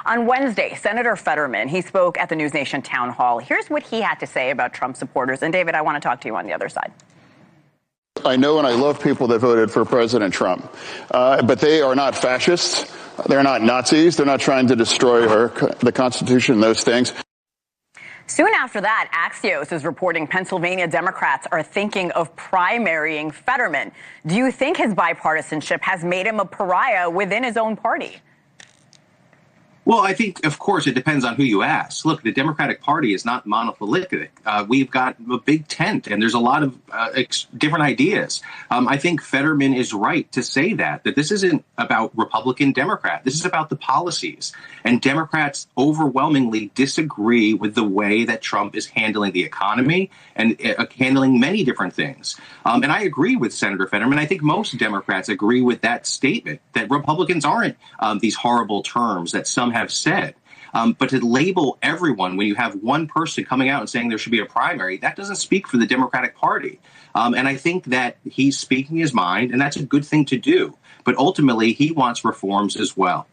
On Wednesday, Senator Fetterman, he spoke at the NewsNation town hall. Here's what he had to say about Trump supporters. And David, I want to talk to you on the other side. I know and I love people that voted for President Trump, but they are not fascists. They're not Nazis. They're not trying to destroy the Constitution, those things. Soon after that, Axios is reporting Pennsylvania Democrats are thinking of primarying Fetterman. Do you think his bipartisanship has made him a pariah within his own party? Well, I think, of course, it depends on who you ask. Look, the Democratic Party is not monolithic. We've got a big tent, and there's a lot of different ideas. I think Fetterman is right to say that this isn't about Republican Democrat. This is about the policies. And Democrats overwhelmingly disagree with the way that Trump is handling the economy and handling many different things. And I agree with Senator Fetterman. I think most Democrats agree with that statement, that Republicans aren't these horrible terms that some have said. But to label everyone when you have one person coming out and saying there should be a primary, that doesn't speak for the Democratic Party. And I think that he's speaking his mind, and that's a good thing to do. But ultimately, he wants reforms as well.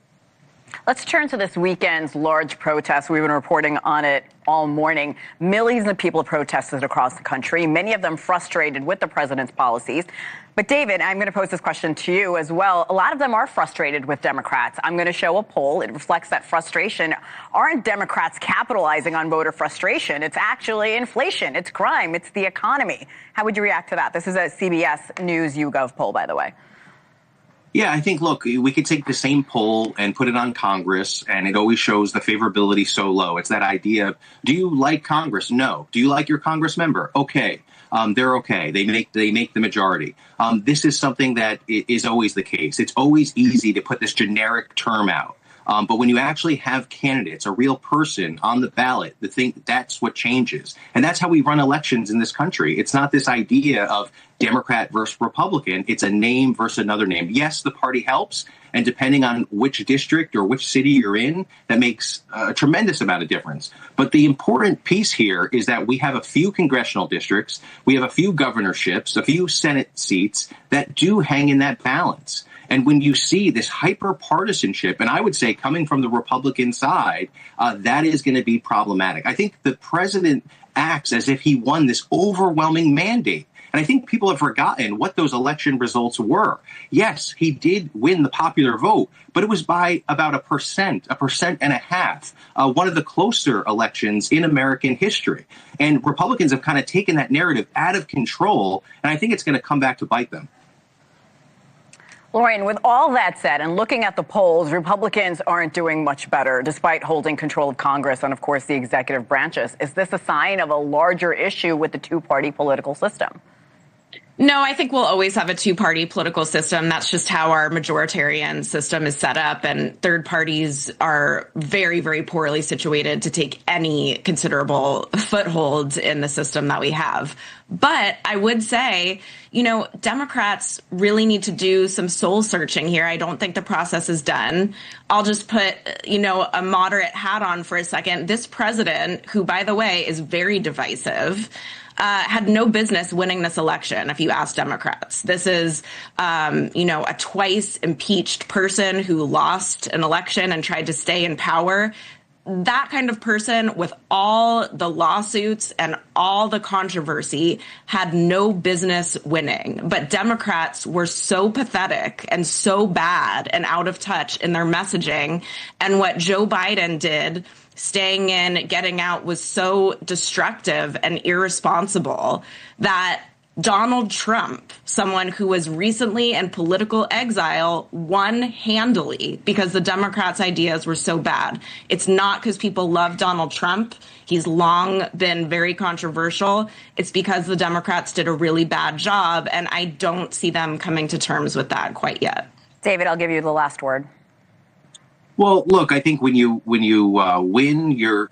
Let's turn to this weekend's large protest. We've been reporting on it all morning. Millions of people protested across the country, many of them frustrated with the president's policies. But David, I'm going to pose this question to you as well. A lot of them are frustrated with Democrats. I'm going to show a poll. It reflects that frustration. Aren't Democrats capitalizing on voter frustration? It's actually inflation. It's crime. It's the economy. How would you react to that? This is a CBS News YouGov poll, by the way. Yeah, I think, look, we could take the same poll and put it on Congress, and it always shows the favorability so low. It's that idea of, do you like Congress? No. Do you like your Congress member? Okay. They're okay. They make the majority. This is something that is always the case. It's always easy to put this generic term out. But when you actually have candidates, a real person on the ballot, that's what changes. And that's how we run elections in this country. It's not this idea of Democrat versus Republican. It's a name versus another name. Yes, the party helps. And depending on which district or which city you're in, that makes a tremendous amount of difference. But the important piece here is that we have a few congressional districts. We have a few governorships, a few Senate seats that do hang in that balance. And when you see this hyper-partisanship, and I would say coming from the Republican side, that is going to be problematic. I think the president acts as if he won this overwhelming mandate. And I think people have forgotten what those election results were. Yes, he did win the popular vote, but it was by about 1.5%, one of the closer elections in American history. And Republicans have kind of taken that narrative out of control, and I think it's going to come back to bite them. Lauren, with all that said, and looking at the polls, Republicans aren't doing much better, despite holding control of Congress and, of course, the executive branches. Is this a sign of a larger issue with the two-party political system? No, I think we'll always have a two-party political system. That's just how our majoritarian system is set up, and third parties are very, very poorly situated to take any considerable footholds in the system that we have. But I would say, Democrats really need to do some soul searching here. I don't think the process is done. I'll just put, a moderate hat on for a second. This president, who, by the way, is very divisive, had no business winning this election, if you ask Democrats. This is, a twice impeached person who lost an election and tried to stay in power. That kind of person, with all the lawsuits and all the controversy, had no business winning. But Democrats were so pathetic and so bad and out of touch in their messaging. And what Joe Biden did, staying in, getting out, was so destructive and irresponsible that Donald Trump, someone who was recently in political exile, won handily because the Democrats' ideas were so bad. It's not because people love Donald Trump. He's long been very controversial. It's because the Democrats did a really bad job, and I don't see them coming to terms with that quite yet. David, I'll give you the last word. Well, look, I think when you win, you're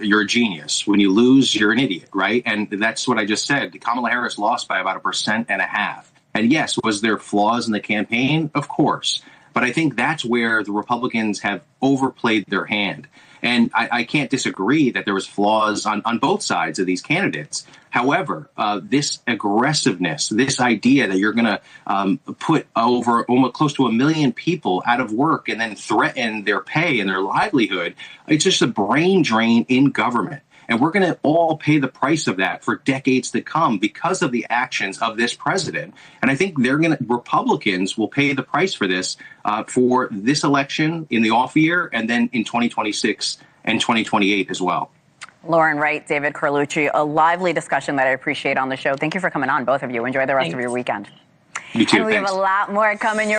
a genius. When you lose, you're an idiot, right? And that's what I just said. Kamala Harris lost by about 1.5%. And yes, was there flaws in the campaign? Of course. But I think that's where the Republicans have overplayed their hand. And I can't disagree that there was flaws on both sides of these candidates. However, this aggressiveness, this idea that you're going to put over almost close to 1 million people out of work and then threaten their pay and their livelihood, it's just a brain drain in government. And we're going to all pay the price of that for decades to come because of the actions of this president. And I think Republicans will pay the price for this for this election in the off year and then in 2026 and 2028 as well. Lauren Wright, David Carlucci, a lively discussion that I appreciate on the show. Thank you for coming on, both of you. Enjoy the rest of your weekend. You too. And we have a lot more coming your